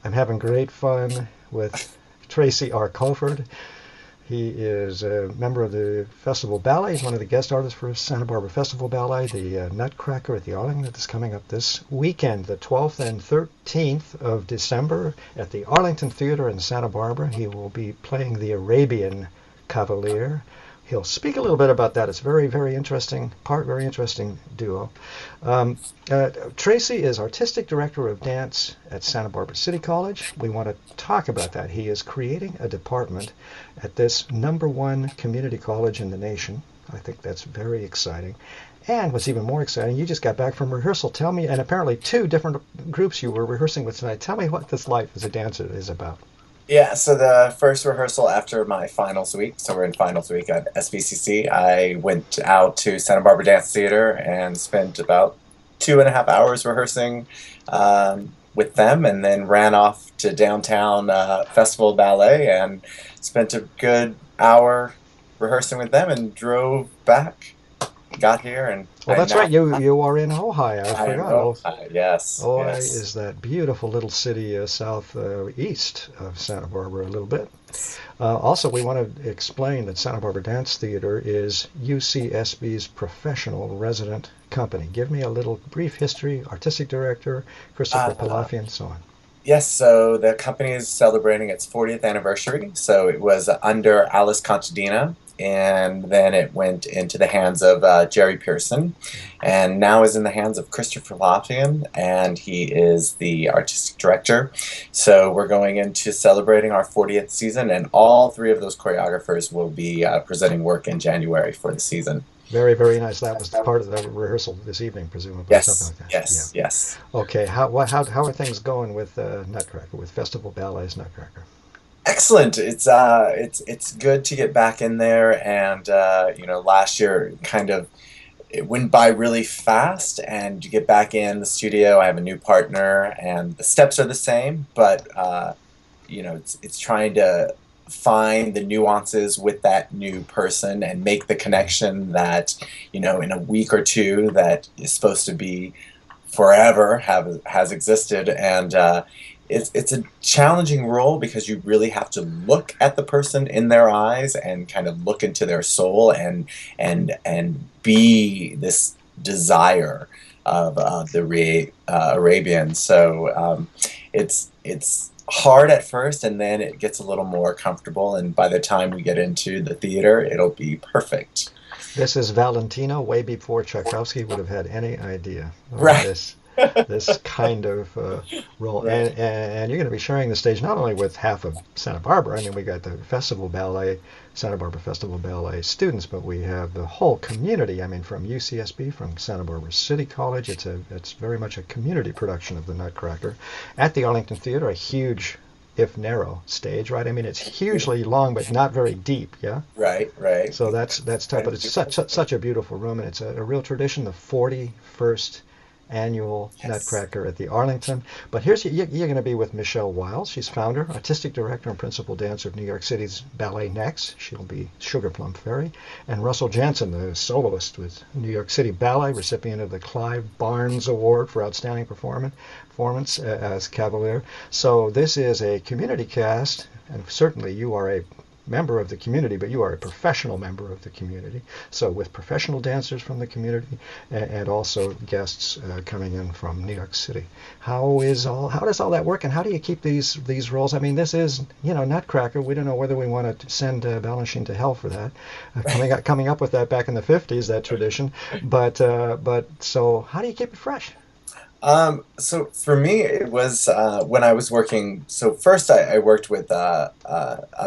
I'm having great fun with Tracy R Kofford. He is a member of the Festival Ballet. He's one of the guest artists for Santa Barbara Festival Ballet, the Nutcracker at the Arlington that's coming up this weekend, the 12th and 13th of December at the Arlington Theatre in Santa Barbara. He will be playing the Arabian Cavalier. He'll speak a little bit about that. It's very, very interesting part, very interesting duo. Tracy is Artistic Director of Dance at Santa Barbara City College. We want to talk about that. He is creating a department at this #1 community college in the nation. I think that's very exciting. And what's even more exciting, you just got back from rehearsal. Tell me, and apparently 2 different groups you were rehearsing with tonight. Tell me what this life as a dancer is about. Yeah, so the first rehearsal after my finals week, so we're in finals week at SBCC, I went out to Santa Barbara Dance Theater and spent about 2.5 hours rehearsing with them, and then ran off to downtown Festival Ballet and spent a good hour rehearsing with them and drove back, got here, and Well, I that's right. now You are in Ojai. I I forgot. know. Yes, Ojai yes. is that beautiful little city southeast of Santa Barbara a little bit. Also, we want to explain that Santa Barbara Dance Theater is UCSB's professional resident company. Give me a little brief history, artistic director, Christopher Uh, Palafi, and so on. Yes, so the company is celebrating its 40th anniversary. So it was under Alice Contadina, and then it went into the hands of Jerry Pearson, and now is in the hands of Christopher Lothian, and he is the artistic director. So we're going into celebrating our 40th season, and all 3 of those choreographers will be presenting work in January for the season. Very, very nice. That was part of the rehearsal this evening, presumably, something Yes, like that. Yeah. yes, yes. Okay. How are things going with Nutcracker, with Festival Ballet's Nutcracker? Excellent. It's good to get back in there, and last year kind of it went by really fast, and you get back in the studio. I have a new partner, and the steps are the same, but it's trying to find the nuances with that new person and make the connection that in a week or two that is supposed to be forever have has existed, and it's a challenging role because you really have to look at the person in their eyes and kind of look into their soul and be this desire of the Arabian. So it's hard at first, and then it gets a little more comfortable. And by the time we get into the theater, it'll be perfect. This is Valentino, way before Tchaikovsky would have had any idea of Right. this kind of role. Right. And you're going to be sharing the stage not only with half of Santa Barbara. I mean, we got the Festival Ballet, Santa Barbara Festival Ballet students, but we have the whole community. I mean, from UCSB, from Santa Barbara City College. It's very much a community production of the Nutcracker at the Arlington Theatre, a huge, if narrow, stage, right? I mean, it's hugely long, but not very deep. Yeah. Right. Right. So that's tough, but it's such a beautiful room, and it's a real tradition. The 41st annual Yes. Nutcracker at the Arlington. But here's you're going to be with Michelle Wiles. She's founder, artistic director, and principal dancer of New York City's Ballet Next. She'll be Sugar Plum Fairy, and Russell Jansen, the soloist with New York City Ballet, recipient of the Clive Barnes Award for outstanding performance as Cavalier. So this is a community cast, and certainly you are a member of the community, but you are a professional member of the community. So with professional dancers from the community and also guests coming in from New York City. How does all that work, and how do you keep these roles? I mean, this is Nutcracker. We don't know whether we want to send Balanchine to hell for that, coming up with that back in the 50s, that tradition. But so how do you keep it fresh? So for me, it was when I was working. So first, I worked with a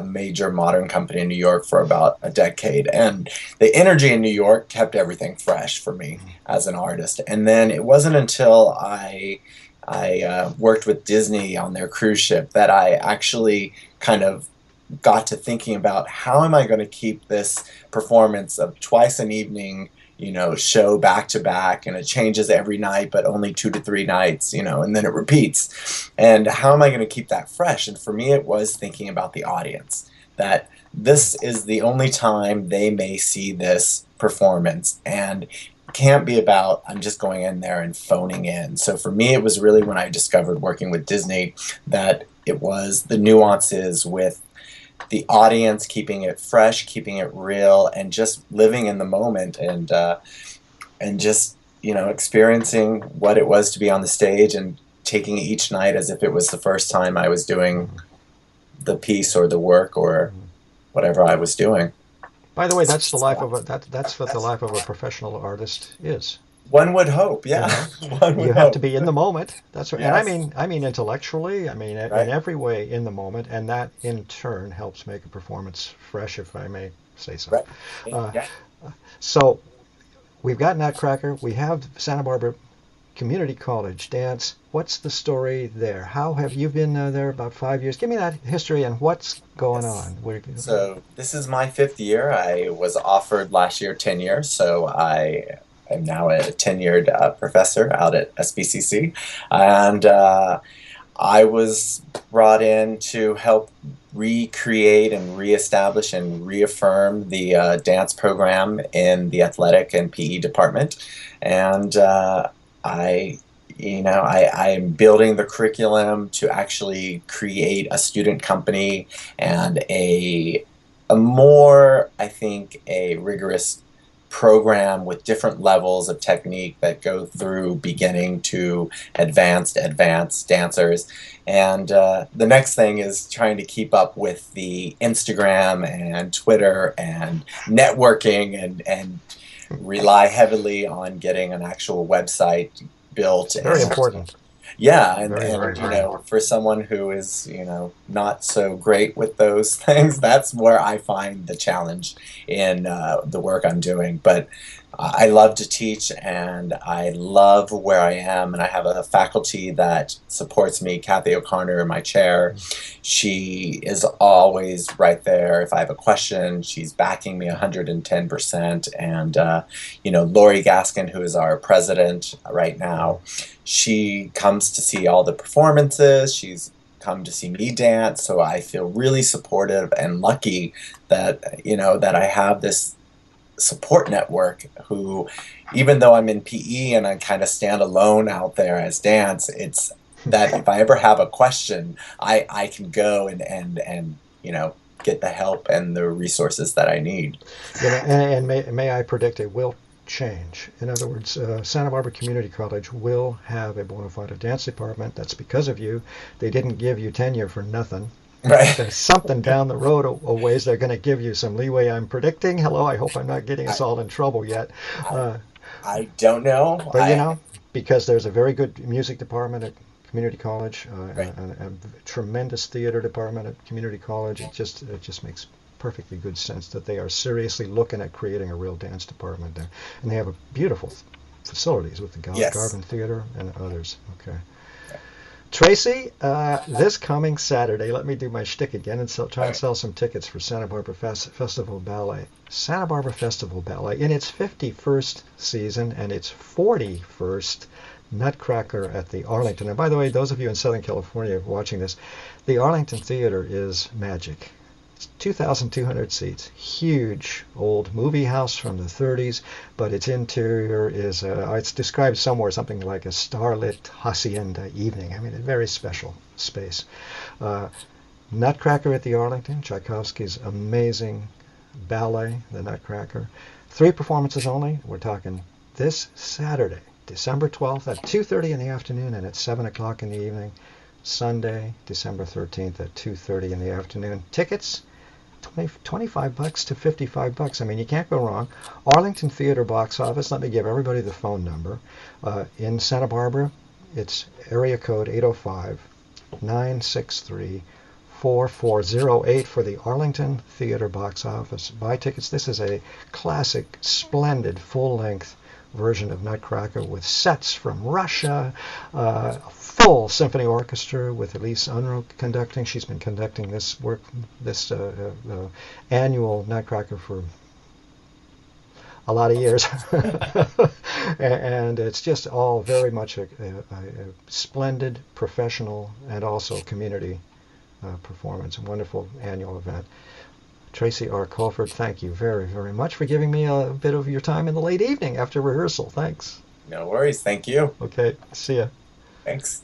major modern company in New York for about a decade, and the energy in New York kept everything fresh for me as an artist. And then it wasn't until I worked with Disney on their cruise ship that I actually kind of got to thinking about how am I going to keep this performance of twice an evening, show back to back, and it changes every night, but only 2 to 3 nights, and then it repeats. And how am I going to keep that fresh? And for me, it was thinking about the audience, that this is the only time they may see this performance. And can't be about I'm just going in there and phoning in. So for me, it was really when I discovered working with Disney that it was the nuances with the audience, keeping it fresh, keeping it real, and just living in the moment, and just experiencing what it was to be on the stage and taking each night as if it was the first time I was doing Mhm. the piece or the work or Mhm. whatever I was doing. By the way, that's the life of a that's what the life of a professional artist is. One would hope, You yeah. know, One you would have to hope. be in the moment. That's right. And Yes, I mean intellectually. I mean in right, every way in the moment, and that in turn helps make a performance fresh, if I may say so. right. Uh, Yeah. so we've got Nutcracker. We have Santa Barbara Community College dance. What's the story there? How have you been there about 5 years? Give me that history and what's going Yes. on. So this is my fifth year. I was offered last year tenure, so I am now a tenured professor out at SBCC, and I was brought in to help recreate and reestablish and reaffirm the dance program in the athletic and PE department. And I, I am building the curriculum to actually create a student company and a more, I think, a rigorous program with different levels of technique that go through beginning to advanced dancers. And the next thing is trying to keep up with the Instagram and Twitter and networking, and rely heavily on getting an actual website built. Very And important. yeah, Very, very important. for someone who is, not so great with those things, that's where I find the challenge in the work I'm doing. But I love to teach, and I love where I am, and I have a faculty that supports me. Kathy O'Connor, my chair, she is always right there. If I have a question, she's backing me 110%. And Lori Gaskin, who is our president right now, she comes to see all the performances. She's come to see me dance, so I feel really supportive and lucky that that I have this support network who, even though I'm in PE and I kind of stand alone out there as dance, it's that if I ever have a question, I can go and get the help and the resources that I need. And may I predict it will change. In other words, Santa Barbara Community College will have a bona fide dance department. That's because of you. They didn't give you tenure for nothing. Right. There's something down the road a ways they're going to give you some leeway. I'm predicting. Hello, I hope I'm not getting us I, all in trouble yet. I Uh, I don't know. but because there's a very good music department at community college, Right. a tremendous theater department at community college. It just makes perfectly good sense that they are seriously looking at creating a real dance department there, and they have a beautiful facilities with the Yes. Garvin Theater and others. Okay. Tracy, this coming Saturday, let me do my shtick again and try and Okay. sell some tickets for Santa Barbara Festival Ballet. Santa Barbara Festival Ballet, in its 51st season and its 41st Nutcracker at the Arlington. And by the way, those of you in Southern California watching this, the Arlington Theatre is magic. It's 2,200 seats, huge old movie house from the 30s, but its interior is, it's described somewhere something like a starlit hacienda evening. I mean, a very special space. Uh, Nutcracker at the Arlington, Tchaikovsky's amazing ballet, The Nutcracker. 3 performances only. We're talking this Saturday, December 12th at 2:30 in the afternoon and at 7 o'clock in the evening. Sunday, December 13th at 2:30 in the afternoon. Tickets, $25 to $55. I mean, you can't go wrong. Arlington Theatre box office. Let me give everybody the phone number. In Santa Barbara, it's area code 805-963-4408 for the Arlington Theatre box office. Buy tickets. This is a classic, splendid, full-length version of Nutcracker with sets from Russia, full symphony orchestra with Elise Unruh conducting. She's been conducting this annual Nutcracker for a lot of years. And it's just all very much a splendid professional and also community performance, a wonderful annual event. Tracy R Kofford, thank you very, very much for giving me a bit of your time in the late evening after rehearsal. Thanks. No worries. Thank you. Okay, see ya. Thanks.